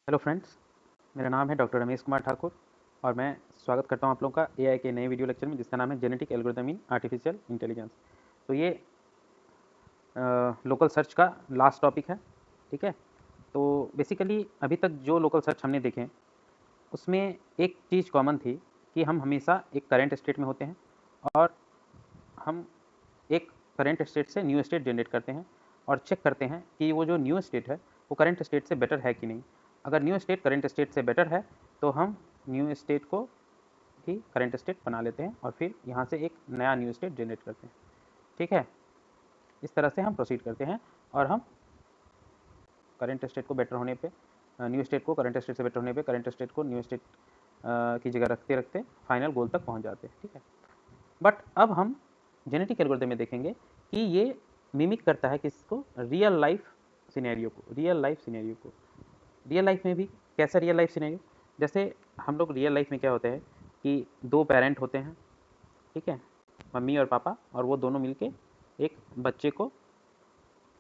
Hello friends, मेरा नाम है डॉक्टर रमेश कुमार ठाकुर और मैं स्वागत करता हूं आप लोगों का एआई के नए वीडियो लेक्चर में जिसका नाम है genetic algorithm in artificial intelligence. तो ये लोकल सर्च का लास्ट टॉपिक है। ठीक है, तो बेसिकली अभी तक जो लोकल सर्च हमने देखे उसमें एक चीज़ कॉमन थी कि हम हमेशा एक करेंट स्टेट में होते हैं और हम एक करेंट स्टेट से न्यू स्टेट जनरेट करते हैं और चेक करते हैं कि वो जो न्यू स्टेट है वो करंट स्टेट से बेटर है कि नहीं। अगर न्यू स्टेट करंट स्टेट से बेटर है तो हम न्यू स्टेट को ही करंट स्टेट बना लेते हैं और फिर यहाँ से एक नया न्यू स्टेट जनरेट करते हैं। ठीक है, इस तरह से हम प्रोसीड करते हैं और हम करंट स्टेट को बेटर होने पे न्यू स्टेट को करंट स्टेट से बेटर होने पे करंट स्टेट को न्यू स्टेट की जगह रखते रखते फाइनल गोल तक पहुँच जाते हैं। ठीक है, बट अब हम जेनेटिक एल्गोरिथम में देखेंगे कि ये मिमिक करता है किसको, रियल लाइफ सिनेरियो को। रियल लाइफ में भी कैसा रियल लाइफ सिनेरियो, जैसे हम लोग रियल लाइफ में क्या होते हैं कि दो पेरेंट होते हैं, ठीक है, मम्मी और पापा, और वो दोनों मिलके एक बच्चे को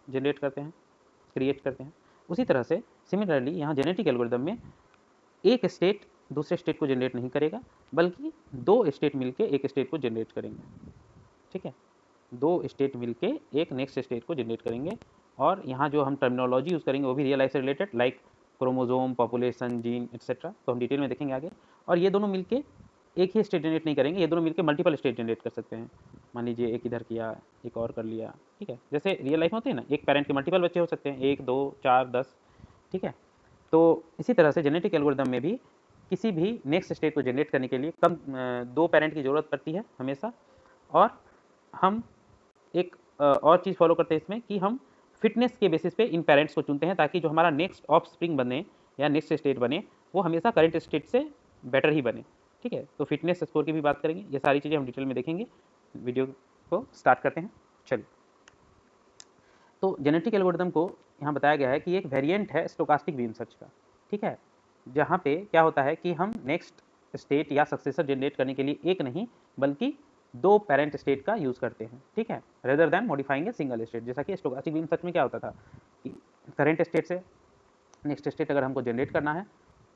जनरेट करते हैं, क्रिएट करते हैं। उसी तरह से सिमिलरली यहाँ जेनेटिक एल्गोरिथम में एक स्टेट दूसरे स्टेट को जनरेट नहीं करेगा, बल्कि दो स्टेट मिलके एक स्टेट को जनरेट करेंगे। ठीक है, दो स्टेट मिलके एक नेक्स्ट स्टेट को जनरेट करेंगे और यहाँ जो हम टर्मिनोलॉजी यूज़ करेंगे वो भी रियल लाइफ से related, like chromosome, population, gene etcetera, तो हम डिटेल में देखेंगे आगे। और ये दोनों मिलके एक ही स्टेट जनरेट नहीं करेंगे, ये दोनों मिलके मल्टीपल स्टेट जनरेट कर सकते हैं। मान लीजिए एक इधर किया, एक और कर लिया। ठीक है, जैसे रियल लाइफ में होते हैं ना, एक पेरेंट के मल्टीपल बच्चे हो सकते हैं, 1 2 4 10। ठीक है, तो इसी तरह से जेनेटिक एल्गोरिथम में भी किसी भी नेक्स्ट स्टेट को जनरेट करने के लिए कम दो पेरेंट की ज़रूरत पड़ती है हमेशा। और हम एक और चीज़ फॉलो करते हैं इसमें कि हम फिटनेस के बेसिस पे इन पेरेंट्स को चुनते हैं, ताकि जो हमारा नेक्स्ट ऑफ स्प्रिंग बने या नेक्स्ट स्टेट बने वो हमेशा करेंट स्टेट से बेटर ही बने। ठीक है, तो फिटनेस स्कोर की भी बात करेंगे, ये सारी चीज़ें हम डिटेल में देखेंगे। वीडियो को स्टार्ट करते हैं, चलिए। तो जेनेटिक एल्गोरिथम को यहाँ बताया गया है कि एक वेरिएंट है स्टोकास्टिक बीम सर्च का। ठीक है, जहाँ पे क्या होता है कि हम नेक्स्ट स्टेट या सक्सेसर जनरेट करने के लिए एक नहीं बल्कि दो पेरेंट स्टेट का यूज़ करते हैं। ठीक है, rather than modifying a single state. जैसा कि स्टोकास्टिक बीम सर्च में क्या होता था कि करेंट स्टेट से नेक्स्ट स्टेट अगर हमको जनरेट करना है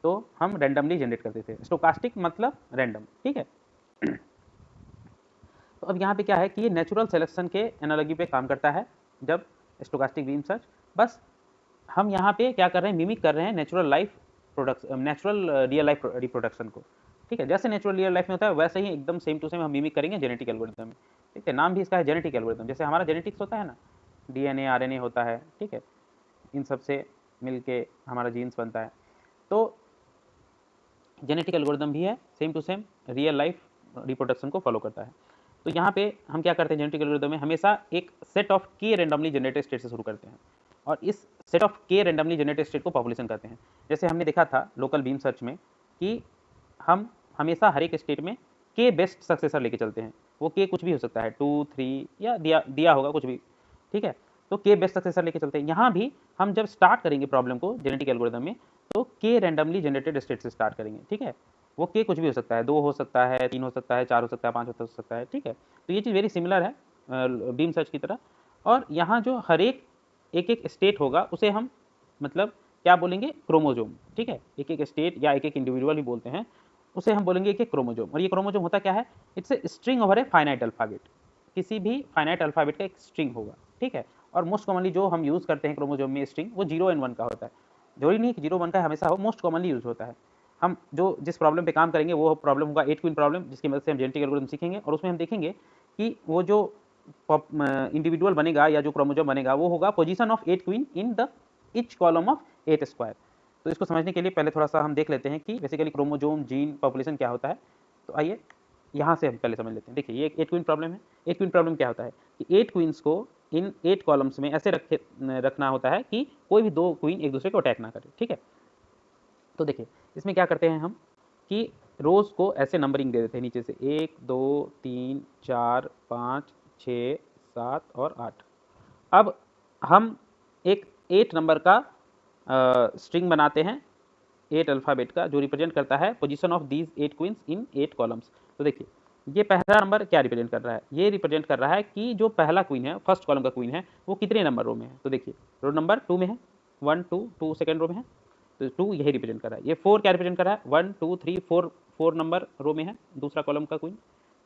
तो हम रैंडमली जनरेट करते थे। स्टोकास्टिक मतलब रैंडम। ठीक है, तो अब यहाँ पे क्या है कि ये नेचुरल सिलेक्शन के एनालॉजी पे काम करता है। जब स्टोकास्टिक बीम सर्च, बस हम यहाँ पे क्या कर रहे हैं, मिमिक कर रहे हैं natural life production, natural real life reproduction को। ठीक है, जैसे नेचुरल रियल लाइफ में होता है वैसे ही एकदम सेम टू सेम हम मिमिक करेंगे जेनेटिक एल्गोरिथम में। ठीक है, नाम भी इसका है जेनेटिक एल्गोरिथम। जैसे हमारा जेनेटिक्स होता है ना, डीएनए आरएनए होता है, ठीक है, इन सब से मिलके हमारा जीन्स बनता है। तो जेनेटिक एल्गोरिथम भी है same to same real life reproduction को फॉलो करता है। तो यहाँ पे हम क्या करते हैं, जेनेटिक एल्गोरिथम में हमेशा एक सेट ऑफ के रैंडमली जनरेटेड स्टेट से शुरू करते हैं और इस सेट ऑफ के रैंडमली जनरेटेड स्टेट को पॉपुलेशन कहते हैं। जैसे हमने देखा था लोकल बीम सर्च में कि हम हमेशा हर एक स्टेट में के बेस्ट सक्सेसर लेके चलते हैं। वो के कुछ भी हो सकता है, 2 3 या दिया दिया होगा कुछ भी। ठीक है, तो के बेस्ट सक्सेसर लेके चलते हैं। यहाँ भी हम जब स्टार्ट करेंगे प्रॉब्लम को जेनेटिक एल्गोरिथम में तो के रैंडमली जनरेटेड स्टेट से स्टार्ट करेंगे। ठीक है, वो के कुछ भी हो सकता है, 2 हो सकता है, 3 हो सकता है, 4 हो सकता है, 5 हो सकता है। ठीक है, तो ये चीज़ वेरी सिमिलर है बीम सर्च की तरह। और यहाँ जो हर एक एक स्टेट होगा उसे हम मतलब क्या बोलेंगे, क्रोमोजोम। ठीक है, एक एक स्टेट या एक एक इंडिविजुअल भी बोलते हैं, उसे हम बोलेंगे एक एक क्रोमोजोम। और ये क्रोमोजोम होता क्या है, it's a string over a finite alphabet. किसी भी फाइनाइट अल्फाबेट का एक स्ट्रिंग होगा। ठीक है, और मोस्ट कॉमनली जो हम यूज़ करते हैं क्रोमोजोम में स्ट्रिंग, वो 0 एंड 1 का होता है। जरूरी नहीं कि 0 1 का हमेशा हो, मोस्ट कॉमनली यूज होता है। हम जो जिस प्रॉब्लम पे काम करेंगे वो प्रॉब्लम होगा 8 क्वीन प्रॉब्लम, जिसकी मदद से हम जेनेटिक एल्गोरिथम सीखेंगे और उसमें हम देखेंगे कि वो जो इंडिविजुअल बनेगा या जो क्रोमोजोम बनेगा वो होगा position of 8 queen in the each column of 8 square. तो इसको समझने के लिए पहले थोड़ा सा हम देख लेते हैं कि बेसिकली क्रोमोजोम, जीन, पॉपुलेशन क्या होता है। तो आइए यहाँ से हम पहले समझ लेते हैं। देखिए ये एक 8 क्वीन प्रॉब्लम है। 8 क्वीन प्रॉब्लम क्या होता है कि 8 क्वींस को इन 8 कॉलम्स में ऐसे रखना होता है कि कोई भी दो क्वीन एक दूसरे को अटैक ना करे। ठीक है, तो देखिए इसमें क्या करते हैं हम कि रोज़ को ऐसे नंबरिंग दे देते हैं नीचे से, 1 2 3 4 5 6 7 और 8। अब हम एक 8 नंबर का स्ट्रिंग बनाते हैं, 8 अल्फ़ाबेट का, जो रिप्रेजेंट करता है position of these 8 queens in 8 columns. तो देखिए ये पहला नंबर क्या रिप्रेजेंट कर रहा है, ये रिप्रेजेंट कर रहा है कि जो पहला क्वीन है, फर्स्ट कॉलम का क्वीन है, वो कितने नंबर रो में है। तो देखिए रो नंबर 2 में है, 1 2 2 सेकेंड रो में है। तो 2 यही रिप्रेजेंट कर रहा है। ये 4 क्या रिप्रेजेंट कर रहा है, 1 2 3 4, 4 नंबर रो में है दूसरा कॉलम का क्वीन,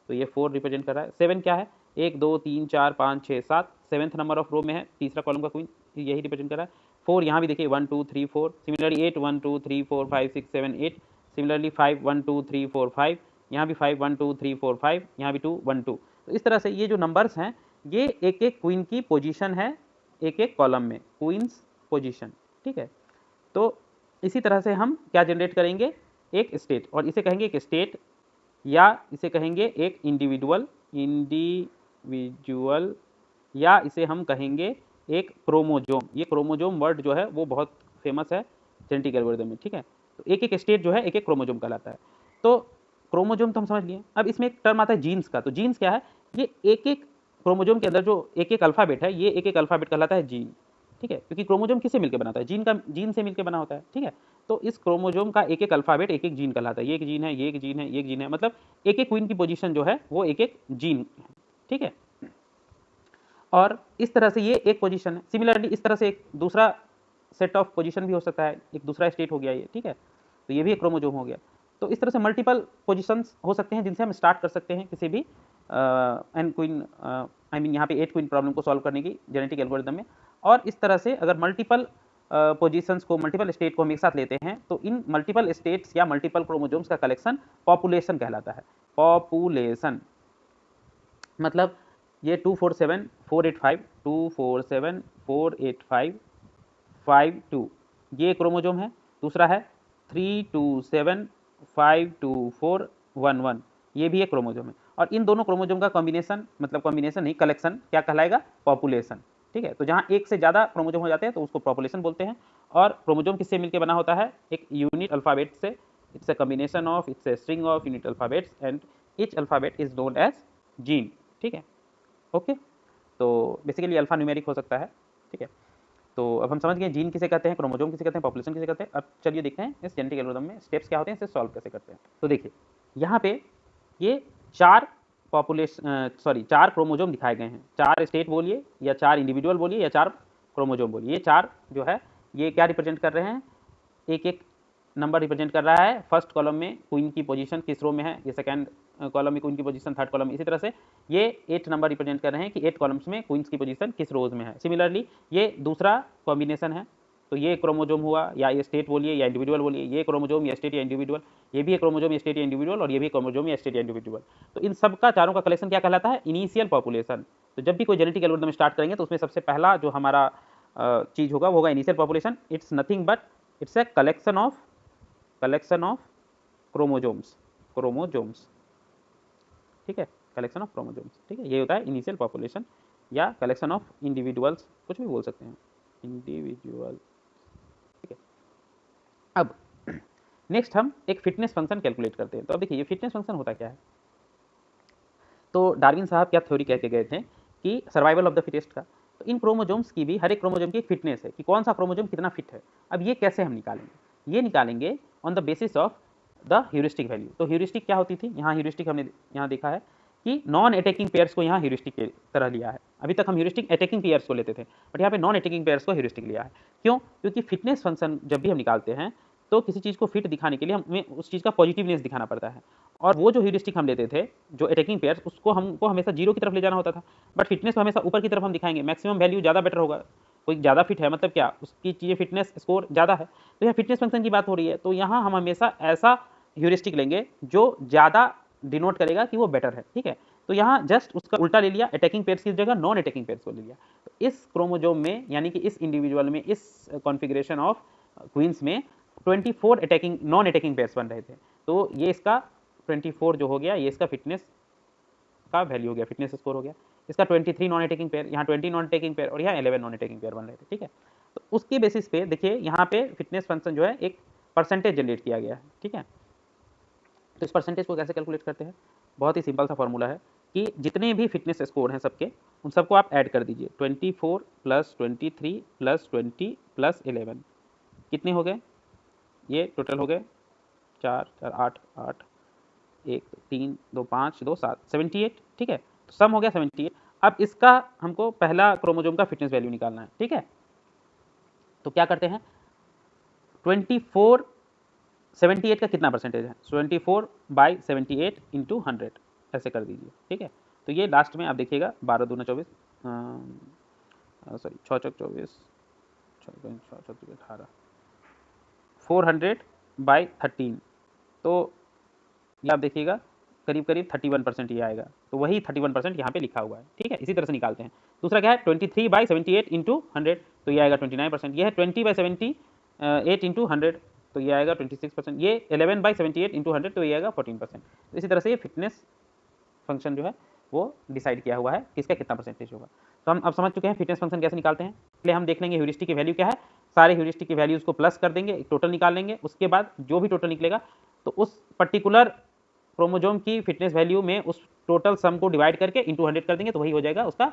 तो ये 4 रिप्रेजेंट कर रहा है। 7 क्या है, 1 2 3 4 5 6 7, 7th नंबर ऑफ रो में है तीसरा कॉलम का क्वीन, यही रिप्रेजेंट कर रहा है। 4 यहाँ भी देखिए 1 2 3 4, सिमिलरली 8 1 2 3 4 5 6 7 8, सिमिलरली 5 1 2 3 4 5, यहाँ भी 5 1 2 3 4 5, यहाँ भी 2 1 2। तो इस तरह से ये जो नंबर्स हैं ये एक एक क्वीन की पोजीशन है एक एक कॉलम में, क्वींस पोजीशन, ठीक है। तो इसी तरह से हम क्या जनरेट करेंगे, एक स्टेट, और इसे कहेंगे एक स्टेट या इसे कहेंगे एक इंडिविजुअल, या इसे हम कहेंगे एक क्रोमोजोम। ये क्रोमोजोम वर्ड जो है वो बहुत फेमस है जेनेटिक एल्गोरिथम में, ठीक है। तो एक एक स्टेट जो है एक एक क्रोमोजोम कहलाता है। तो क्रोमोजोम तो हम समझ लिए। अब इसमें एक टर्म आता है जीन्स का। तो जीन्स क्या है, ये एक एक क्रोमोजोम के अंदर जो एक एक अल्फाबेट है, ये एक एक अल्फाबेट कहलाता है जीन, ठीक है। क्योंकि क्रोमोजोम किससे मिलकर बनाता है, जीन से मिलकर बना होता है, ठीक है। तो इस क्रोमोजोम का एक एक अल्फाबेट एक एक जीन कहलाता है। ये एक जीन है, ये एक जीन है, ये एक जीन है, मतलब एक एक क्वीन की पोजीशन जो है वो एक एक जीन है, ठीक है। और इस तरह से ये एक पोजीशन है। सिमिलरली इस तरह से एक दूसरा सेट ऑफ पोजीशन भी हो सकता है, एक दूसरा स्टेट हो गया ये, ठीक है। तो ये भी एक क्रोमोजोम हो गया। तो इस तरह से मल्टीपल पोजीशंस हो सकते हैं जिनसे हम स्टार्ट कर सकते हैं किसी भी एन क्वीन, आई मीन यहाँ पे 8 क्वीन प्रॉब्लम को सॉल्व करने की जेनेटिक एल्गोरिथम में। और इस तरह से अगर मल्टीपल पोजीशंस को, मल्टीपल स्टेट को हम एक साथ लेते हैं तो इन मल्टीपल स्टेट्स या मल्टीपल क्रोमोजोम्स का कलेक्शन पॉपुलेशन कहलाता है। पॉपुलेशन मतलब ये 247 485 247 485 52 ये क्रोमोजोम है। दूसरा है 327 524 11, ये भी एक क्रोमोजोम है। और इन दोनों क्रोमोजोम का कॉम्बिनेशन, मतलब कॉम्बिनेशन नहीं कलेक्शन, क्या कहलाएगा, पॉपुलेशन, ठीक है। तो जहाँ एक से ज़्यादा क्रोमोजोम हो जाते हैं तो उसको पॉपुलेशन बोलते हैं। और क्रोमोजोम किससे मिलकर बना होता है, एक यूनिट अल्फाबेट से। It's a combination of, it's a string of unit alphabets and each alphabet is known as gene, ठीक है। ओके, तो बेसिकली अल्फा न्यूमेरिक हो सकता है, ठीक है। तो अब हम समझ गए जीन किसे कहते हैं, क्रोमोजोम किसे कहते हैं, पॉपुलेशन किसे कहते हैं। अब चलिए देखते हैं इस जेनेटिक एल्गोरिथम में स्टेप्स क्या होते हैं, इसे सॉल्व कैसे करते हैं। तो देखिए यहाँ पे ये 4 4 क्रोमोजोम दिखाए गए हैं। 4 स्टेट बोलिए या 4 इंडिविजुअल बोलिए या 4 क्रोमोजोम बोलिए। ये 4 जो है ये क्या रिप्रेजेंट कर रहे हैं, एक एक नंबर रिप्रेजेंट कर रहा है। फर्स्ट कॉलम में क्वीन की पोजीशन किस रो में है, ये सेकंड कॉलम में क्वीन की पोजीशन, थर्ड कॉलम में। इसी तरह से ये 8 नंबर रिप्रेजेंट कर रहे हैं कि 8 कॉलम्स में क्वींस की पोजीशन किस रोज में है। सिमिलरली ये दूसरा कॉम्बिनेशन है, तो ये क्रोमोजोम हुआ, या ये स्टेट बोलिए या इंडिविजुअल बोलिए, ये क्रोमोजोम या स्टेट या इंडिविजुअल, ये भी एक क्रोमोजोम या स्टेट या इंडिविजुअल, और ये भी क्रोमोजोम या स्टेट या इंडिविजुअल। तो इन सब का, चारों का कलेक्शन क्या कहलाता है, इनिशियल पॉपुलेशन। तो जब भी कोई जेनेटिक एल्गोरिथम स्टार्ट करेंगे तो उसमें सबसे पहला जो हमारा चीज होगा वो होगा initial population. It's nothing but it's a collection of chromosomes, ठीक है, कलेक्शन ऑफ क्रोमोजोम्स, ठीक है। ये होता है इनिशियल पॉपुलेशन या कलेक्शन ऑफ इंडिविजुअल्स, कुछ भी बोल सकते हैं, इंडिविजुअल, ठीक है। अब नेक्स्ट हम एक फिटनेस फंक्शन कैलकुलेट करते हैं। तो अब देखिए ये फिटनेस फंक्शन होता क्या है। तो डार्विन साहब क्या थ्योरी कह के गए थे कि सर्वाइवल ऑफ द फिटेस्ट का। तो इन क्रोमोजोम्स की भी, हर एक क्रोमोजोम की एक फिटनेस है कि कौन सा क्रोमोजोम कितना फिट है। अब ये कैसे हम निकालेंगे, ये निकालेंगे on the basis of the heuristic value. तो ह्यूरिस्टिक क्या होती थी, यहाँ ह्यूरिस्टिक हमने यहाँ देखा है कि नॉन अटैकिंग पेयर्स को यहाँ ह्यूरिस्टिक की तरह लिया है। अभी तक हम ह्यूरिस्टिक अटैकिंग पेयर्स को लेते थे, बट यहाँ पे नॉन अटैकिंग पेयर्स को ह्यूरिस्टिक लिया है। क्यों, क्योंकि फिटनेस फंक्शन जब भी हम निकालते हैं तो किसी चीज़ को फिट दिखाने के लिए हमें उस चीज़ का पॉजिटिवनेस दिखाना पड़ता है। और वो जो ह्यूरिस्टिक हम लेते थे, जो अटैकिंग पेयर्स, उसको हमको हमेशा जीरो की तरफ ले जाना होता था। बट फिटनेस को हमेशा ऊपर की तरफ हम दिखाएंगे, मैक्सिमम वैल्यू ज़्यादा बेटर होगा। कोई ज़्यादा फिट है मतलब क्या, उसकी चीज़ें फिटनेस स्कोर ज़्यादा है। तो यह फिटनेस फंक्शन की बात हो रही है। तो यहाँ हम हमेशा ऐसा ह्यूरिस्टिक लेंगे जो ज़्यादा डिनोट करेगा कि वो बेटर है, ठीक है। तो यहाँ जस्ट उसका उल्टा ले लिया, अटैकिंग पेयर्स की जगह नॉन अटैकिंग पेयर्स को ले लिया। तो इस क्रोमोजोम में, यानी कि इस इंडिविजुअल में, इस कॉन्फ़िगरेशन ऑफ क्वींस में 24 अटैकिंग नॉन अटैकिंग पेयर्स बन रहे थे। तो ये इसका 24 जो हो गया, ये इसका फिटनेस का वैल्यू हो गया, फिटनेस स्कोर हो गया। इसका 23 नॉन अटैकिंग पेयर, यहाँ 20 नॉन अटैकिंग पेयर, और यहाँ 11 नॉन अटैकिंग पेयर बन रहे थे, ठीक है। तो उसके बेसिस पे देखिए यहाँ पे फिटनेस फंक्शन जो है एक परसेंटेज जनरेट किया गया है, ठीक है। तो इस परसेंटेज को कैसे कैलकुलेट करते हैं, बहुत ही सिंपल सा फॉर्मूला है कि जितने भी फिटनेस स्कोर हैं सबके, उन सबको आप ऐड कर दीजिए। 24 + 23 + 20 + 11 कितने हो गए, ये टोटल हो गए 4 4 8 8 1 3 2 5 2 7 78, ठीक है। तो सम हो गया 78। अब इसका हमको पहला क्रोमोजोम का फिटनेस वैल्यू निकालना है, ठीक है। तो क्या करते हैं, 24 78 का कितना परसेंटेज है, 24/78 इंटू 100 ऐसे कर दीजिए, ठीक है। तो ये लास्ट में आप देखिएगा 12 दूना 24, सॉरी 6 चौक 24, 18, 400/13, तो ये आप देखिएगा करीब करीब 31% ये आएगा। तो वही 31% यहाँ पे लिखा हुआ है, ठीक है। इसी तरह से निकालते हैं। दूसरा क्या है, 23/78 इंटू 100, तो ये आएगा 29%। ये है 20/78 इंटू 100, तो ये आएगा 26%। ये 11/78 इंटू 100, तो ये आएगा 14%। तो इसी तरह से ये फिटनेस फंक्शन जो है वो डिसाइड किया हुआ है किसका कितना परसेंटेज होगा। तो हम अब समझ चुके हैं फिटनेस फंक्शन कैसे निकालते हैं। पहले हम देख लेंगे ह्यूरिस्टिक की वैल्यू क्या है, सारे ह्यूरिस्टिक की वैल्यूज को प्लस कर देंगे, एक टोटल निकाल लेंगे। उसके बाद जो भी टोटल निकलेगा तो उस पर्टिकुलर क्रोमोजोम की फिटनेस वैल्यू में उस टोटल सम को डिवाइड करके इंटू 100 कर देंगे, तो वही हो जाएगा उसका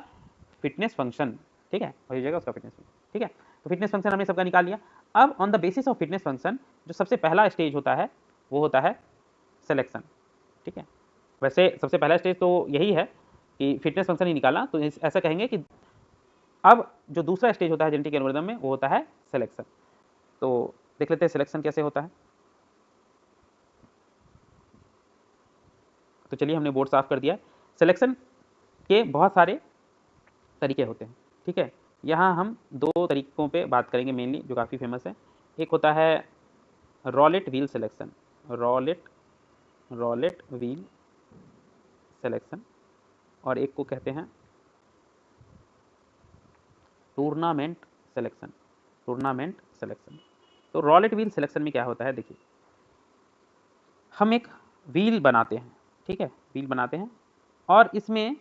फिटनेस फंक्शन, ठीक है, वही हो जाएगा उसका फिटनेस फंक्शन, ठीक है। तो फिटनेस फंक्शन हमने सबका निकाल लिया। अब on the basis of fitness function जो सबसे पहला स्टेज होता है वो होता है सिलेक्शन, ठीक है। वैसे सबसे पहला स्टेज तो यही है कि फिटनेस फंक्शन ही निकाला, तो ऐसा कहेंगे कि अब जो दूसरा स्टेज होता है जेनेटिक एल्गोरिथम में वो होता है सिलेक्शन। तो देख लेते हैं सिलेक्शन कैसे होता है। तो चलिए हमने बोर्ड साफ कर दिया। सिलेक्शन के बहुत सारे तरीके होते हैं, ठीक है। यहाँ हम दो तरीकों पे बात करेंगे मेनली, जो काफ़ी फेमस है। एक होता है Rowlatt wheel selection, Rowlatt wheel selection, और एक को कहते हैं टूर्नामेंट सिलेक्शन। तो रॉलेट व्हील सिलेक्शन में क्या होता है, देखिए हम एक व्हील बनाते हैं, ठीक है, व्हील बनाते हैं, और इसमें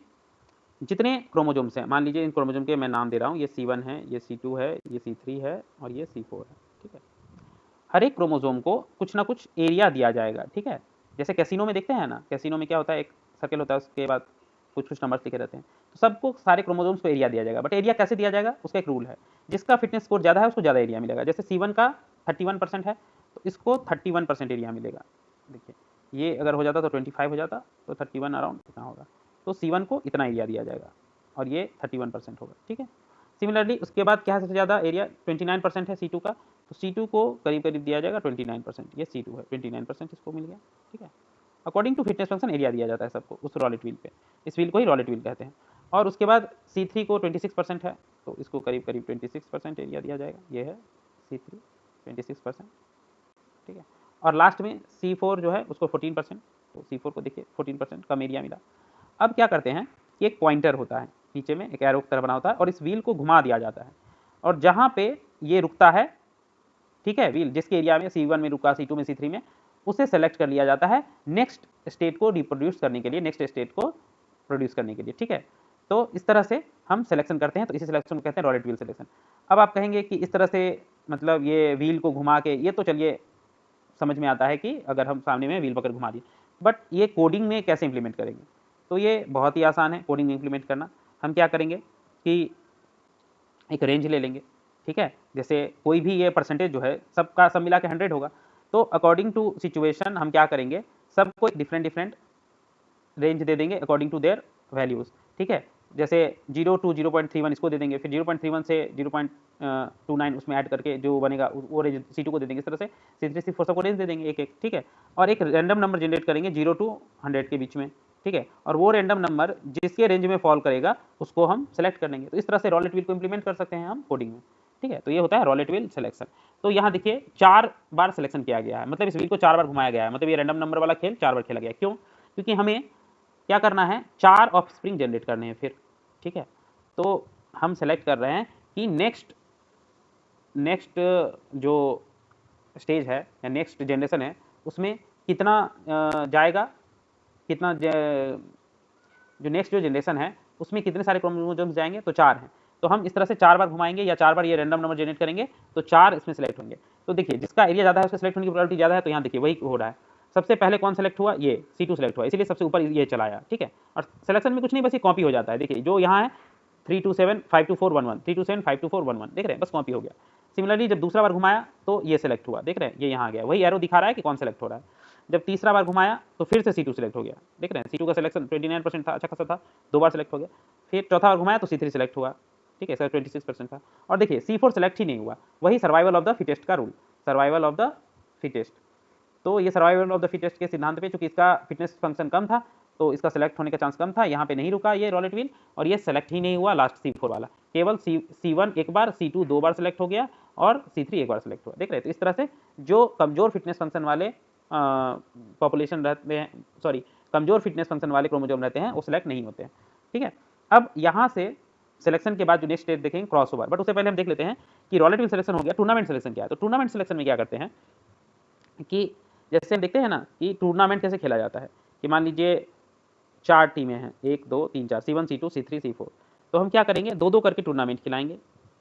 जितने क्रोमोजोम्स हैं, मान लीजिए इन क्रोमोजोम के मैं नाम दे रहा हूँ, ये C1 है, ये C2 है, ये C3 है और ये C4 है, ठीक है। हर एक क्रोमोजोम को कुछ ना कुछ एरिया दिया जाएगा, ठीक है। जैसे कैसीनो में देखते हैं ना, कैसीनो में क्या होता है, एक सर्कल होता है, उसके बाद कुछ कुछ नंबर्स लिखे रहते हैं। तो सबको सारे क्रोमोजोम्स को एरिया दिया जाएगा, बट एरिया कैसे दिया जाएगा उसका एक रूल है। जिसका फिटनेस स्कोर ज़्यादा है उसको ज़्यादा एरिया मिलेगा। जैसे C1 का 31% है तो इसको 31% एरिया मिलेगा। देखिए ये अगर हो जाता तो 25 हो जाता, तो 31 अराउंड कितना होगा, तो C1 को इतना एरिया दिया जाएगा और ये 31% होगा, ठीक है। सिमिलरली उसके बाद क्या है, सबसे ज़्यादा एरिया 29% है C2 का, तो C2 को करीब करीब दिया जाएगा 29%। ये C2 है, 29% इसको मिल गया, ठीक है। According to fitness function area दिया जाता है सबको उस रॉलेट व्हील पे, इस व्हील को ही रॉलेट व्हील कहते हैं। और उसके बाद C3 को 26% है, तो इसको करीब करीब 26% एरिया दिया जाएगा। ये है C3 26%, ठीक है। और लास्ट में C4 जो है उसको 14%, तो C4 को देखिए 14% कम एरिया मिला। अब क्या करते हैं कि एक पॉइंटर होता है, नीचे में एक एरो की तरह बना होता है, और इस व्हील को घुमा दिया जाता है, और जहाँ पे ये रुकता है, ठीक है, व्हील जिसके एरिया में C1 में रुका, C2 में, C3 में, उसे सेलेक्ट कर लिया जाता है नेक्स्ट स्टेट को रिप्रोड्यूस करने के लिए, नेक्स्ट स्टेट को प्रोड्यूस करने के लिए, ठीक है। तो इस तरह से हम सिलेक्शन करते हैं, तो इसी सिलेक्शन को कहते हैं रॉलेट व्हील सिलेक्शन। अब आप कहेंगे कि इस तरह से मतलब ये व्हील को घुमा के, ये तो चलिए समझ में आता है कि अगर हम सामने में व्हील पकड़ घुमा दिए, बट ये कोडिंग में कैसे इंप्लीमेंट करेंगे, तो ये बहुत ही आसान है कोडिंग में इंप्लीमेंट करना। हम क्या करेंगे कि एक रेंज ले लेंगे, ठीक है। जैसे कोई भी ये परसेंटेज जो है सबका सब मिला के 100 होगा, तो अकॉर्डिंग टू सिचुएशन हम क्या करेंगे, सबको एक डिफरेंट रेंज दे देंगे अकॉर्डिंग टू देयर वैल्यूज़, ठीक है। जैसे 0 टू 0.31 इसको दे देंगे, फिर 0.31 से 0.29 उसमें ऐड करके जो बनेगा वो रेंज C2 को दे देंगे। इस तरह से C3 C4 सबको रेंज दे देंगे एक एक, ठीक है। और एक रैंडम नंबर जनरेट करेंगे 0 टू 100 के बीच में, ठीक है, और वो रैंडम नंबर जिसके रेंज में फॉल करेगा उसको हम सेलेक्ट कर लेंगे। तो इस तरह से रॉलेट व्हील को इंप्लीमेंट कर सकते हैं हम कोडिंग में, ठीक है। तो ये होता है रॉलेट व्हील सिलेक्शन। तो यहाँ देखिए 4 बार सिलेक्शन किया गया है, मतलब इस व्हील को 4 बार घुमाया गया है, मतलब ये रैंडम नंबर वाला खेल 4 बार खेला गया है। क्यों? क्योंकि हमें क्या करना है, 4 ऑफस्प्रिंग जनरेट करने हैं फिर, ठीक है। तो हम सेलेक्ट कर रहे हैं कि नेक्स्ट जो स्टेज है या नेक्स्ट जनरेशन है उसमें कितना जाएगा, कितना जो नेक्स्ट जो जनरेशन है उसमें कितने सारे क्रोमोसोम्स जाएंगे, तो 4 हैं। तो हम इस तरह से 4 बार घुमाएंगे या 4 बार ये रैंडम नंबर जनरेट करेंगे, तो 4 इसमें सेलेक्ट होंगे। तो देखिए जिसका एरिया ज़्यादा है उसका सेलेक्ट होने की प्रोबेबिलिटी ज़्यादा है, तो यहाँ देखिए वही हो रहा है। सबसे पहले कौन सेलेक्ट हुआ, ये C2 सेलेक्ट हुआ, इसीलिए सबसे ऊपर ये चला आया, ठीक है। और सिलेक्शन में कुछ नहीं, बस ये कॉपी हो जाता है। देखिए जो यहाँ है 327 524 11, 327 524 11, देख रहे हैं, बस कॉपी हो गया। सिमिलरली जब दूसरा बार घुमाया तो ये सेलेक्ट हुआ, देख रहे हैं, ये यहाँ आ गया, वही एरो दिखा रहा है कि कौन सेलेक्ट हो रहा है। जब तीसरा बार घुमाया तो फिर से C2 सेलेक्ट हो गया, देख रहे हैं, C2 का सिलेक्शन 29% था, अच्छा खासा था, 2 बार सेलेक्ट हो गया। फिर चौथा बार घुमाया तो C3 सेलेक्ट हुआ, ठीक है, इसका 26% था। और देखिए C4 सेलेक्ट ही नहीं हुआ, वही सर्वाइवल ऑफ द फिटेस्ट का rule, survival of the fittest. तो ये सर्वाइवल ऑफ द फिटेस्ट के सिद्धांत पे, चूंकि इसका फिटनेस फंक्शन कम था तो इसका सेलेक्ट होने का चांस कम था, यहाँ पे नहीं रुका ये रॉलेट व्हील, और ये सेलेक्ट ही नहीं हुआ लास्ट C4 वाला, केवल C1 एक बार, C2 दो बार सेलेक्ट हो गया और C3 एक बार सेलेक्ट हुआ। देख रहे हैं, तो इस तरह से जो कमजोर फिटनेस फंक्शन वाले पॉपुलेशन रहते हैं, सॉरी कमजोर फिटनेस फंक्शन वाले क्रोमोजोम रहते हैं वो सिलेक्ट नहीं होते हैं। ठीक है, अब यहाँ से सिलेक्शन के बाद जो नेक्स्ट स्टेज देखेंगे क्रॉसओवर, बट उससे पहले हम देख लेते हैं कि रॉलेट व्हील सिलेक्शन हो गया, टूर्नामेंट सिलेक्शन क्या है। तो टूर्नामेंट सिलेक्शन में क्या करते हैं कि जैसे हम देखते हैं ना कि टूर्नामेंट कैसे खेला जाता है, कि मान लीजिए 4 टीमें हैं, 1 2 3 4, C1 C2 C3 C4, तो हम क्या करेंगे, 2-2 करके टूर्नामेंट खिलाएंगे।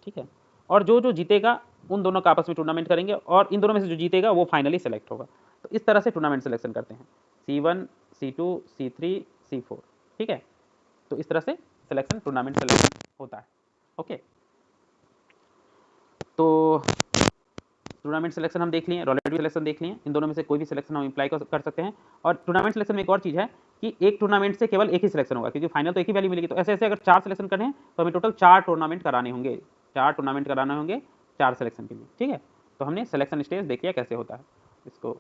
ठीक है, और जो जीतेगा उन दोनों का आपस में टूर्नामेंट करेंगे और इन दोनों में से जो जीतेगा वो फाइनली सेलेक्ट होगा। तो इस तरह से टूर्नामेंट सिलेक्शन करते हैं, C1 C2 C3 C4। ठीक है, तो इस तरह से सिलेक्शन टूर्नामेंट सिलेक्शन होता है। ओके, तो टूर्नामेंट सिलेक्शन हम देख लिए, रॉलेट व्हील सिलेक्शन देख लिए, इन दोनों में से कोई भी सिलेक्शन हम अप्लाई कर सकते हैं। और टूर्नामेंट सिलेक्शन में एक और चीज़ है कि एक टूर्नामेंट से केवल एक ही सिलेक्शन होगा, क्योंकि फाइनल तो एक ही वैल्यू मिलेगी। तो ऐसे ऐसे अगर 4 सिलेक्शन करने हैं तो हमें टोटल 4 टूर्नामेंट कराने होंगे, 4 टूर्नामेंट कराने होंगे 4 सिलेक्शन के लिए। ठीक है, तो हमने सिलेक्शन स्टेज देख लिया कैसे होता है, इसको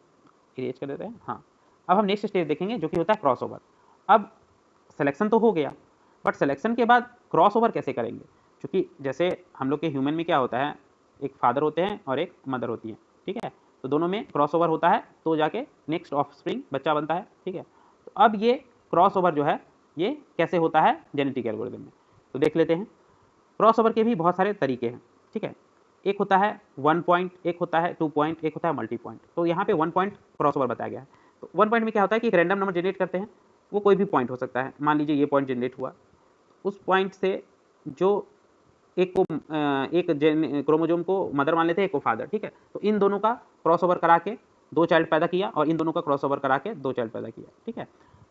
इरेज कर देते हैं। हाँ, अब हम नेक्स्ट स्टेज देखेंगे जो कि होता है क्रॉस ओवर। अब सिलेक्शन तो हो गया, बट सिलेक्शन के बाद क्रॉस ओवर कैसे करेंगे, क्योंकि जैसे हम लोग के ह्यूमन में क्या होता है, एक फादर होते हैं और एक मदर होती है। ठीक है, तो दोनों में क्रॉस ओवर होता है तो जाके नेक्स्ट ऑफस्प्रिंग बच्चा बनता है। ठीक है, तो अब ये क्रॉस ओवर जो है ये कैसे होता है जेनेटिक एल्गोरिथम में, तो देख लेते हैं। क्रॉस ओवर के भी बहुत सारे तरीके हैं। ठीक है, एक होता है 1 पॉइंट, एक होता है 2 पॉइंट, एक होता है मल्टी पॉइंट। तो यहाँ पे 1 पॉइंट क्रॉस ओवर बताया गया है। तो 1 पॉइंट में क्या होता है कि एक रैंडम नंबर जनरेट करते हैं, वो कोई भी पॉइंट हो सकता है। मान लीजिए ये पॉइंट जनरेट हुआ, उस पॉइंट से जो एक को एक क्रोमोजोम को मदर मान लेते हैं, एक को फादर। ठीक है, तो इन दोनों का क्रॉस ओवर करा के 2 चाइल्ड पैदा किया और इन दोनों का क्रॉस ओवर करा के 2 चाइल्ड पैदा किया। ठीक है,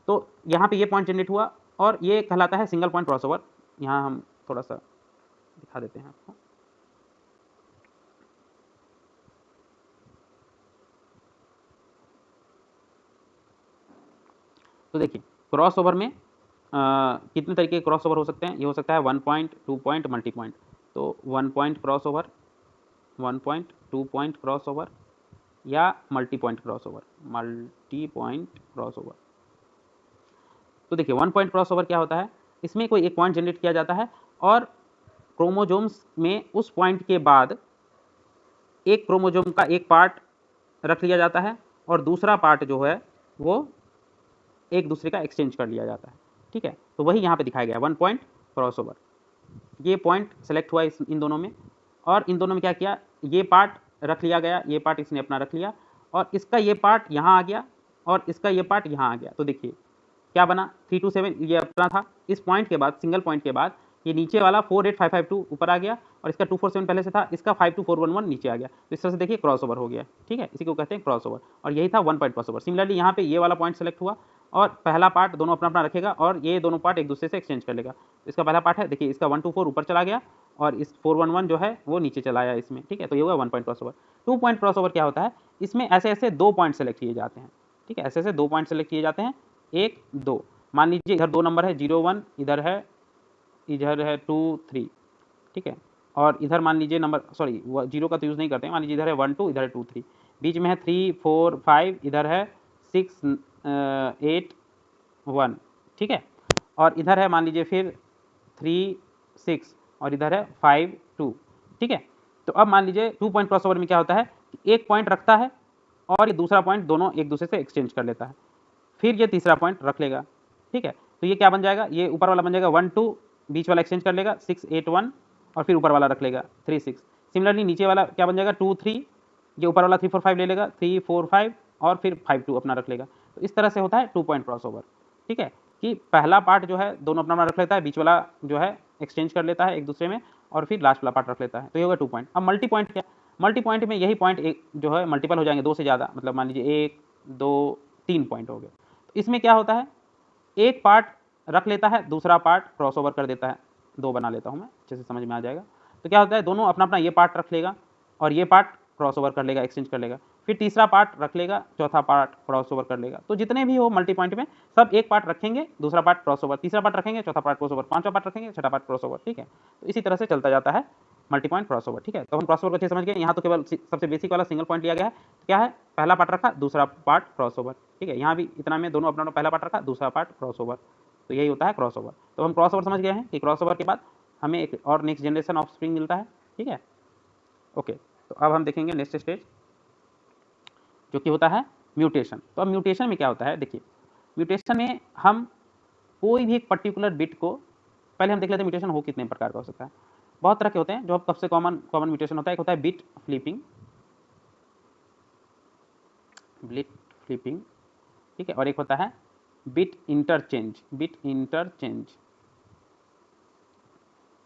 तो यहाँ पे ये पॉइंट जनरेट हुआ और ये कहलाता है सिंगल पॉइंट क्रॉस ओवर। यहाँ हम थोड़ा सा दिखा देते हैं आपको। तो देखिए क्रॉस ओवर में कितने तरीके के क्रॉस ओवर हो सकते हैं। ये हो सकता है 1 पॉइंट, 2 पॉइंट, मल्टी पॉइंट। तो 1 point cross over, 1 point, 2 point cross over या multi point cross over, multi point cross over. तो देखिए 1 पॉइंट क्रॉस ओवर क्या होता है, इसमें कोई एक पॉइंट जनरेट किया जाता है और क्रोमोजोम्स में उस पॉइंट के बाद एक क्रोमोजोम का एक पार्ट रख लिया जाता है और दूसरा पार्ट जो है वो एक दूसरे का एक्सचेंज कर लिया जाता है। ठीक है, तो वही यहाँ पे दिखाया गया 1 पॉइंट क्रॉस ओवर। ये पॉइंट सेलेक्ट हुआ इन दोनों में, और इन दोनों में क्या किया, ये पार्ट रख लिया गया, ये पार्ट इसने अपना रख लिया और इसका ये पार्ट यहाँ आ गया और इसका ये पार्ट यहाँ आ गया। तो देखिए क्या बना, 327 ये अपना था। इस पॉइंट के बाद, सिंगल पॉइंट के बाद ये नीचे वाला 48552 ऊपर आ गया और इसका 247 पहले से था, इसका 52411 नीचे आ गया। तो इस तरह से देखिए क्रॉस ओवर हो गया। ठीक है, इसी को कहते हैं क्रॉस ओवर, और यही था 1 पॉइंट क्रॉस ओवर। सिमिलरली यहाँ पे ये वाला पॉइंट सेलेक्ट हुआ और पहला पार्ट दोनों अपना अपना रखेगा और ये दोनों पार्ट एक दूसरे से एक्सचेंज कर लेगा। इसका पहला पार्ट है, देखिए इसका 124 ऊपर चला गया और इस 411 जो है वो नीचे चला आया इसमें। ठीक है, तो ये हुआ 1 point cross over. 2 point cross over क्या होता है, इसमें ऐसे ऐसे 2 पॉइंट सेलेक्ट किए जाते हैं। ठीक है, ऐसे ऐसे 2 पॉइंट सेलेक्ट किए जाते हैं, 1 2। मान लीजिए इधर 2 नंबर है 0 1, इधर है 2 3। ठीक है, और इधर मान लीजिए नंबर, सॉरी 0 का तो यूज़ नहीं करते हैं, मान लीजिए इधर है 1 2, इधर है 2 3, बीच में है 3 4 5, इधर है 6 8 1। ठीक है, और इधर है मान लीजिए फिर 3 6 और इधर है 5 2। ठीक है, तो अब मान लीजिए 2 पॉइंट क्रॉस ओवर में क्या होता है कि एक पॉइंट रखता है और ये दूसरा पॉइंट दोनों एक दूसरे से एक्सचेंज कर लेता है, फिर ये तीसरा पॉइंट रख लेगा। ठीक है, तो ये क्या बन जाएगा, ये ऊपर वाला बन जाएगा 1 2, बीच वाला एक्सचेंज कर लेगा 6 8 1 और फिर ऊपर वाला रख लेगा 3 6। सिमिलरली नीचे वाला क्या बन जाएगा 2 3, ये ऊपर वाला 3 4 5 ले लेगा 3 4 5 और फिर 5 2 अपना रख लेगा। तो इस तरह से होता है 2 पॉइंट क्रॉस ओवर। ठीक है, कि पहला पार्ट जो है दोनों अपना अपना रख लेता है, बीच वाला जो है एक्सचेंज कर लेता है एक दूसरे में और फिर लास्ट वाला पार्ट रख लेता है। तो ये होगा 2 पॉइंट। अब मल्टी पॉइंट क्या, मल्टी पॉइंट में यही पॉइंट एक जो है मल्टीपल हो जाएंगे, 2 से ज़्यादा, मतलब मान लीजिए 1 2 3 पॉइंट हो गए। तो इसमें क्या होता है, एक पार्ट रख लेता है, दूसरा पार्ट क्रॉस ओवर कर देता है। 2 बना लेता हूँ मैं, अच्छे से समझ में आ जाएगा। तो क्या होता है, दोनों अपना अपना ये पार्ट रख लेगा और ये पार्ट क्रॉस ओवर कर लेगा, एक्सचेंज कर लेगा, फिर तीसरा पार्ट रख लेगा, चौथा पार्ट क्रॉस ओवर कर लेगा। तो जितने भी हो मल्टी पॉइंट में सब एक पार्ट रखेंगे, दूसरा पार्ट क्रॉस ओवर, तीसरा पार्ट रखेंगे, चौथा पार्ट क्रॉस ओवर, पांचवा पार्ट रखेंगे, छठा पार्ट क्रॉस ओवर। ठीक है, तो इसी तरह से चलता जाता है मल्टी पॉइंट क्रॉसओवर, ठीक है। तो हम क्रॉसओवर को अच्छे समझ गए। यहाँ तो केवल सबसे बेसिक वाला सिंगल पॉइंट लिया गया है। क्या है, पहला पार्ट रखा, दूसरा पार्ट क्रॉसओवर, ठीक है। यहाँ भी इतना में दोनों अपना पहला पार्ट रखा, दूसरा पार्ट क्रॉसओवर, तो यही होता है क्रॉसओवर। तो हम क्रॉसओवर समझ गए हैं कि क्रॉसओवर के बाद हमें एक और नेक्स्ट जनरेशन ऑफ स्प्रिंग मिलता है, ठीक है। ओके, तो अब हम देखेंगे नेक्स्ट स्टेज जो कि होता है म्यूटेशन। तो अब म्यूटेशन में क्या होता है, देखिए म्यूटेशन में हम कोई भी एक पर्टिकुलर बिट को, पहले हम देख लेते हैं म्यूटेशन हो कितने प्रकार का हो सकता है। बहुत तरह के होते हैं। जो सबसे कॉमन म्यूटेशन होता है, एक होता है बिट फ्लिपिंग, ठीक है, और एक होता है बिट इंटरचेंज,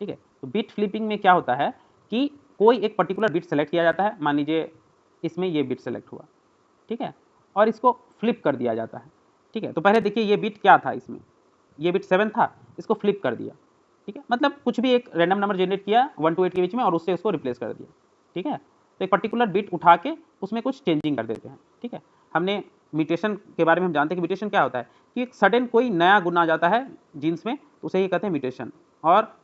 ठीक है। तो बिट फ्लिपिंग में क्या होता है कि कोई एक पर्टिकुलर बिट सेलेक्ट किया जाता है, मान लीजिए इसमें ये बिट सेलेक्ट हुआ, ठीक है, और इसको फ्लिप कर दिया जाता है, ठीक है। तो पहले देखिए ये बिट क्या था, इसमें ये बिट 7 था, इसको फ्लिप कर दिया, ठीक है। मतलब कुछ भी एक रैंडम नंबर जनरेट किया 1 to 8 के बीच में और उससे उसको रिप्लेस कर दिया, ठीक है। तो एक पर्टिकुलर बिट उठा के उसमें कुछ चेंजिंग कर देते हैं, ठीक है। हमने म्यूटेशन के बारे में हम जानते हैं कि म्यूटेशन क्या होता है कि एक सडन कोई नया गुण आ जाता है जीन्स में, तो उसे ही कहते हैं म्यूटेशन। और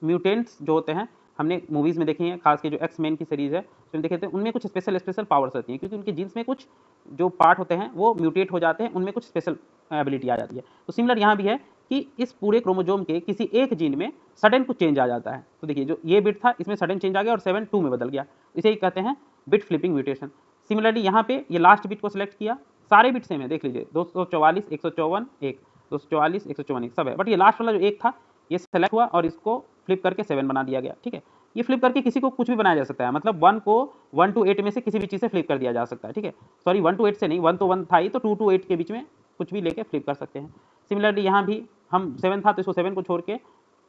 म्यूटेंट्स जो होते हैं, हमने मूवीज़ में देखे हैं, खास के जो एक्स मैन की सीरीज़ है उसमें देखे थे, उनमें कुछ स्पेशल पावर्स होती हैं, क्योंकि उनके जीन्स में कुछ जो पार्ट होते हैं वो म्यूटेट हो जाते हैं, उनमें कुछ स्पेशल एबिलिटी आ जाती है। तो सिमिलर यहाँ भी है कि इस पूरे क्रोमोजोम के किसी एक जीन में सडन कुछ चेंज आ जाता है। तो देखिए जो ये बिट था इसमें सडन चेंज आ गया और 7 2 में बदल गया, इसे ही कहते हैं बिट फ्लिपिंग म्यूटेशन। सिमिलरली यहाँ पे ये लास्ट बिट को सिलेक्ट किया, सारे बिट सेम है, देख लीजिए 244 154 1 244 154 1 सब है, बट ये लास्ट वाला जो एक था ये सेलेक्ट हुआ और इसको फ्लिप करके 7 बना दिया गया, ठीक है। ये फ्लिप करके किसी को कुछ भी बनाया जा सकता है, मतलब 1 को 1 to 8 में से किसी भी चीज़ से फ्लिप कर दिया जा सकता है, ठीक है। सॉरी 1 to 8 से नहीं, 1 तो 1 था ही, तो 2 to 8 के बीच में कुछ भी लेके फ्लिप कर सकते हैं। सिमिलरली यहाँ भी हम 7 था तो इसको 7 को छोड़ के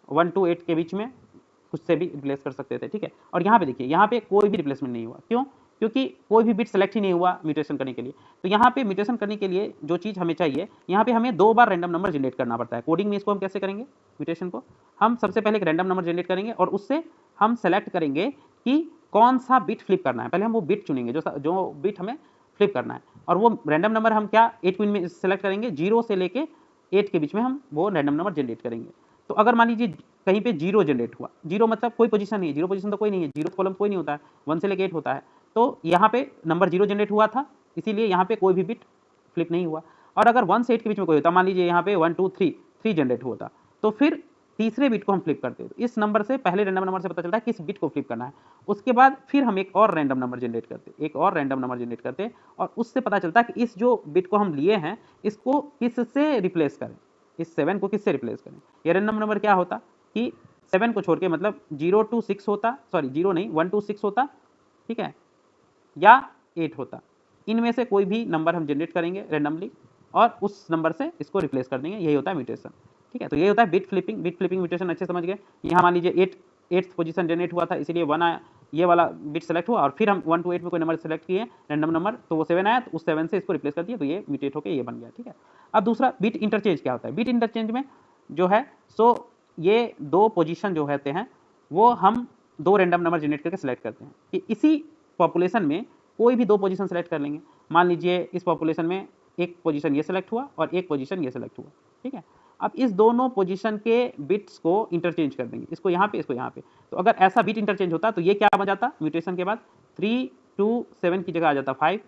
1 to 8 के बीच में कुछ से भी रिप्लेस कर सकते थे, ठीक है। और यहाँ पे देखिए, यहाँ पे कोई भी रिप्लेसमेंट नहीं हुआ, क्यों? क्योंकि कोई भी बिट सेलेक्ट ही नहीं हुआ म्यूटेशन करने के लिए। तो यहाँ पे म्यूटेशन करने के लिए जो चीज़ हमें चाहिए, यहाँ पे हमें 2 बार रैंडम नंबर जनरेट करना पड़ता है। कोडिंग में इसको हम कैसे करेंगे म्यूटेशन को, हम सबसे पहले एक रैंडम नंबर जनरेट करेंगे और उससे हम सेलेक्ट करेंगे कि कौन सा बिट फ्लिप करना है। पहले हम वो बिट चुनेंगे जो बिट हमें फ्लिप करना है, और वो रैंडम नंबर हम क्या 8 पिन में सेलेक्ट करेंगे, 0 से लेके 8 के बीच में हम वो रैंडम नंबर जनरेट करेंगे। तो अगर मान लीजिए कहीं पे 0 जनरेट हुआ, 0 मतलब कोई पोजीशन नहीं है, 0 पोजीशन तो कोई नहीं है, 0 कॉलम कोई नहीं होता है, 1 से लेके 8 होता है। तो यहाँ पे नंबर 0 जनरेट हुआ था, इसीलिए यहाँ पे कोई भी बिट फ्लिप नहीं हुआ। और अगर 1 से 8 के बीच में कोई होता, मान लीजिए यहाँ पे 1 2 3 जनरेट हुआ था, तो फिर तीसरे बिट को हम फ्लिप करते हैं। तो इस नंबर से, पहले रैंडम नंबर से पता चलता है किस बिट को फ्लिप करना है। उसके बाद फिर हम एक और रैंडम नंबर जनरेट करते हैं, और उससे पता चलता है कि इस जो बिट को हम लिए हैं इसको किससे रिप्लेस करें, इस 7 को किससे रिप्लेस करें। ये रैंडम नंबर क्या होता कि 7 को छोड़ के, मतलब 0 to 6 होता, सॉरी 0 नहीं 1 to 6 होता, ठीक है, या 8 होता। इनमें से कोई भी नंबर हम जनरेट करेंगे रैंडमली और उस नंबर से इसको रिप्लेस कर देंगे, यही होता है म्यूटेशन, ठीक है। तो ये होता है बिट फ्लिपिंग म्यूटेशन, अच्छे समझ गए। यहाँ मान लीजिए 8th पोजीशन जनरेट हुआ था, इसीलिए 1 आया, ये वाला बिट सेलेक्ट हुआ और फिर हम 1 to 8 में कोई नंबर सेलेक्ट किए रैंडम नंबर, तो वो 7 आया, तो उस 7 से इसको रिप्लेस कर दिया, तो ये म्यूटेट होकर ये बन गया, ठीक है। अब दूसरा बिट इंटरचेंज क्या होता है। बिट इंटरचेंज में जो है, सो ये 2 पोजीशन जो होते हैं वो हम 2 रैंडम नंबर जनरेट करके सेलेक्ट करते हैं कि इसी पॉपुलेशन में कोई भी 2 पोजीशन सेलेक्ट कर लेंगे। मान लीजिए इस पॉपुलेशन में एक पोजीशन ये सेलेक्ट हुआ और एक पोजीशन ये सेलेक्ट हुआ, ठीक है। अब इस दोनों पोजीशन के बिट्स को इंटरचेंज कर देंगे, इसको यहाँ पे, इसको यहाँ पे। तो अगर ऐसा बिट इंटरचेंज होता तो ये क्या बन जाता म्यूटेशन के बाद, 3 2 7 की जगह आ जाता 5,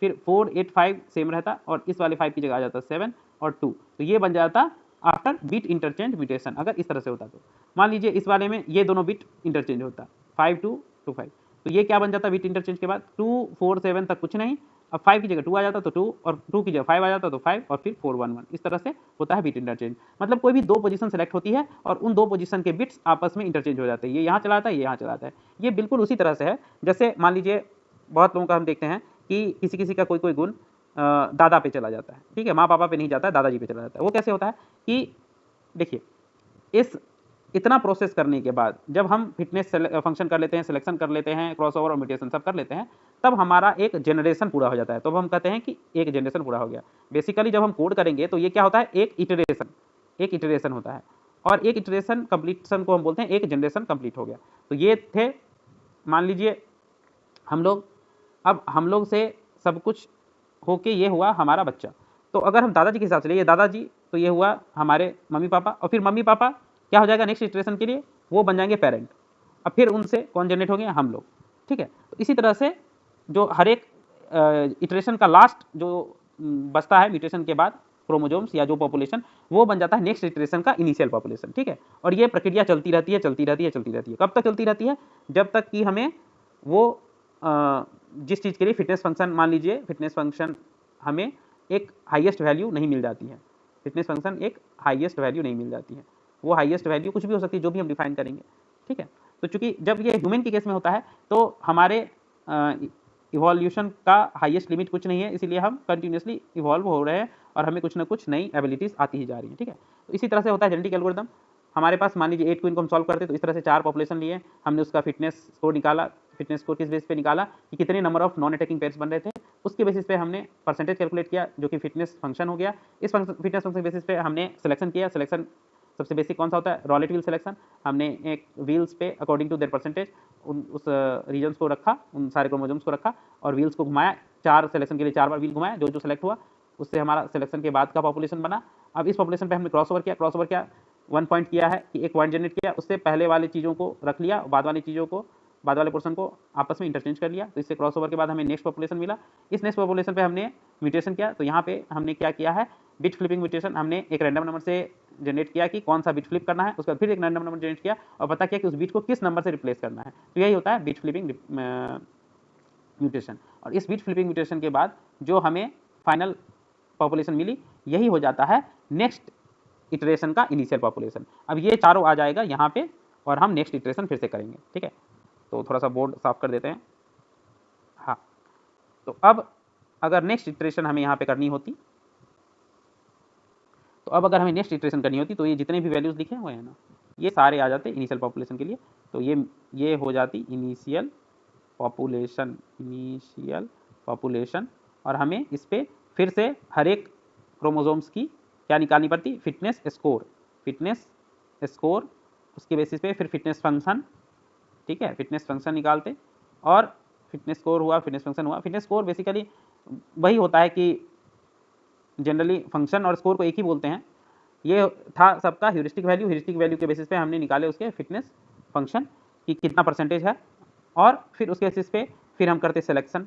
फिर 4 8 5 सेम रहता, और इस वाले 5 की जगह आ जाता 7 और 2, तो ये बन जाता आफ्टर बिट इंटरचेंज म्यूटेशन। अगर इस तरह से होता तो मान लीजिए इस वाले में ये दोनों बिट इंटरचेंज होता 5 2 2 5, तो ये क्या बन जाता बिट इंटरचेंज के बाद, 2 4 7 तक कुछ नहीं, अब 5 की जगह 2 आ जाता तो 2, और 2 की जगह 5 आ जाता तो 5, और फिर 4 1 1, इस तरह से होता है बिट इंटरचेंज। मतलब कोई भी 2 पोजीशन सेलेक्ट होती है और उन 2 पोजीशन के बिट्स आपस में इंटरचेंज हो जाते हैं, ये यहाँ चला जाता है, ये यहाँ चला जाता है। ये बिल्कुल उसी तरह से है जैसे मान लीजिए बहुत लोगों का हम देखते हैं कि किसी किसी का कोई गुण दादा पे चला जाता है, ठीक है, माँ पापा पे नहीं जाता है, दादाजी पे चला जाता है। वो कैसे होता है कि देखिए, इस इतना प्रोसेस करने के बाद जब हम फिटनेस फंक्शन कर लेते हैं, सिलेक्शन कर लेते हैं, क्रॉसओवर और म्यूटेशन सब कर लेते हैं, तब हमारा एक जनरेशन पूरा हो जाता है। तो हम कहते हैं कि एक जनरेशन पूरा हो गया। बेसिकली जब हम कोड करेंगे तो ये क्या होता है, एक इटरेशन होता है, और एक इटरेशन कंप्लीशन को हम बोलते हैं एक जनरेशन कंप्लीट हो गया। तो ये थे, मान लीजिए हम लोग, अब हम लोग से सब कुछ होके ये हुआ हमारा बच्चा। तो अगर हम दादाजी के हिसाब से ये दादाजी, तो ये हुआ हमारे मम्मी पापा, और फिर मम्मी पापा क्या हो जाएगा नेक्स्ट इटरेशन के लिए, वो बन जाएंगे पेरेंट। अब फिर उनसे कौन जनरेट हो गए? हम लोग, ठीक है। तो इसी तरह से जो हर एक इटरेशन का लास्ट जो बचता है म्यूटेशन के बाद क्रोमोसोम्स या जो पॉपुलेशन, वो बन जाता है नेक्स्ट इटरेशन का इनिशियल पॉपुलेशन, ठीक है। और ये प्रक्रिया चलती रहती है, चलती रहती है, चलती रहती है। कब तक चलती रहती है? जब तक कि हमें वो जिस चीज़ के लिए फिटनेस फंक्शन, मान लीजिए फिटनेस फंक्शन हमें एक हाईएस्ट वैल्यू नहीं मिल जाती है, फिटनेस फंक्शन एक हाईएस्ट वैल्यू नहीं मिल जाती है। वो हाईएस्ट वैल्यू कुछ भी हो सकती है, जो भी हम डिफाइन करेंगे, ठीक है। तो चूंकि जब ये ह्यूमन के केस में होता है तो हमारे इवोल्यूशन का हाईएस्ट लिमिट कुछ नहीं है, इसीलिए हम कंटिन्यूसली इवॉल्व हो रहे हैं और हमें कुछ ना कुछ नई एबिलिटीज आती ही जा रही है, ठीक है। तो इसी तरह से होता है जेनेटिक एल्गोरिदम। हमारे पास मान लीजिए 8 क्वीन को हम सॉल्व करते तो इस तरह से 4 पॉपुलेशन लिए, हमने उसका फिटनेस स्कोर निकाला। फिटनेस स्कोर किस बेस पे निकाला? कि कितने number of non attacking pairs बन रहे थे, उसके बेसिस पे हमने परसेंटेज कैलकुलेट किया, जो कि फिटनेस फंक्शन हो गया। इस फिटनेस फंक्शन बेसिस पे हमने सिलेक्शन किया। सिलेक्शन सबसे बेसिक कौन सा होता है? Roulette wheel selection. हमने एक व्हील्स पे अकॉर्डिंग टू देयर परसेंटेज उस रीजन्स को रखा, उन सारे क्रोमोसोम्स को रखा और व्हील्स को घुमाया। 4 सिलेक्शन के लिए 4 बार व्हील घुमाया, जो जो सेलेक्ट हुआ उससे हमारा सिलेक्शन के बाद का पॉपुलेशन बना। अब इस पॉपुलेशन पे हमने क्रॉसओवर किया। क्रॉसओवर क्या 1 पॉइंट किया है कि एक पॉइंट जनरेट किया, उससे पहले वाली चीज़ों को रख लिया, बाद वाली चीज़ों को, बाद वाले पोर्शन को आपस में इंटरचेंज कर लिया। तो इससे क्रॉसओवर के बाद हमें नेक्स्ट पॉपुलेशन मिला। इस नेक्स्ट पॉपुलेशन पे हमने म्यूटेशन किया। तो यहाँ पे हमने क्या किया है? Bit flipping mutation. हमने एक रैंडम नंबर से जनरेट किया कि कौन सा बिट फ्लिप करना है, उसके बाद फिर एक रैंडम नंबर जनरेट किया और पता किया कि उस बिट को किस नंबर से रिप्लेस करना है। तो यही होता है बिट फ्लिपिंग म्यूटेशन। और इस बिट फ्लिपिंग म्यूटेशन के बाद जो हमें फाइनल पॉपुलेशन मिली, यही हो जाता है नेक्स्ट इटरेशन का इनिशियल पॉपुलेशन। अब ये चारों आ जाएगा यहाँ पे और हम नेक्स्ट इटरेशन फिर से करेंगे, ठीक है। तो थोड़ा सा बोर्ड साफ कर देते हैं। हाँ, तो अब अगर नेक्स्ट इटरेशन हमें यहाँ पे करनी होती, तो अब अगर हमें नेक्स्ट इटरेशन करनी होती तो ये जितने भी वैल्यूज लिखे हुए हैं ना, ये सारे आ जाते इनिशियल पॉपुलेशन के लिए। तो ये हो जाती इनिशियल पॉपुलेशन, इनिशियल पॉपुलेशन। और हमें इस पे फिर से हर एक क्रोमोसोम्स की क्या निकालनी पड़ती? Fitness score. फिटनेस स्कोर, उसके बेसिस पे फिर फिटनेस फंक्शन, ठीक है, फिटनेस फंक्शन निकालते और फिटनेस स्कोर हुआ, फिटनेस फंक्शन हुआ। फिटनेस स्कोर बेसिकली वही होता है कि जनरली फंक्शन और स्कोर को एक ही बोलते हैं। ये था सबका ह्यूरिस्टिक वैल्यू। ह्यूरिस्टिक वैल्यू के बेसिस पे हमने निकाले उसके फिटनेस फंक्शन कि कितना परसेंटेज है, और फिर उसके बेसिस पे फिर हम करते सिलेक्शन।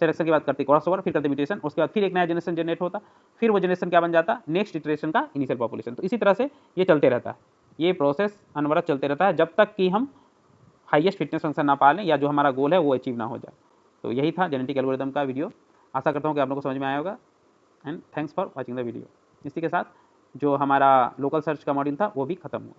सिलेक्शन के बाद करते क्रॉसओवर, फिर करते म्यूटेशन, उसके बाद फिर एक नया जनरेशन जनरेट होता। फिर वो जनरेशन क्या बन जाता? नेक्स्ट इटरेशन का इनिशियल पॉपुलेशन। तो इसी तरह से ये चलते रहता है, ये प्रोसेस अनवरत चलते रहता है जब तक कि हम हाईएस्ट फिटनेस फंक्शन ना पा लें या जो हमारा गोल है वो अचीव ना हो जाए। तो यही था जेनेटिक एल्गोरिदम का वीडियो। आशा करता हूँ कि आप लोगों को समझ में आया होगा and thanks for watching the video. इसी के साथ जो हमारा लोकल सर्च का मॉड्यूल था वो भी खत्म हुआ।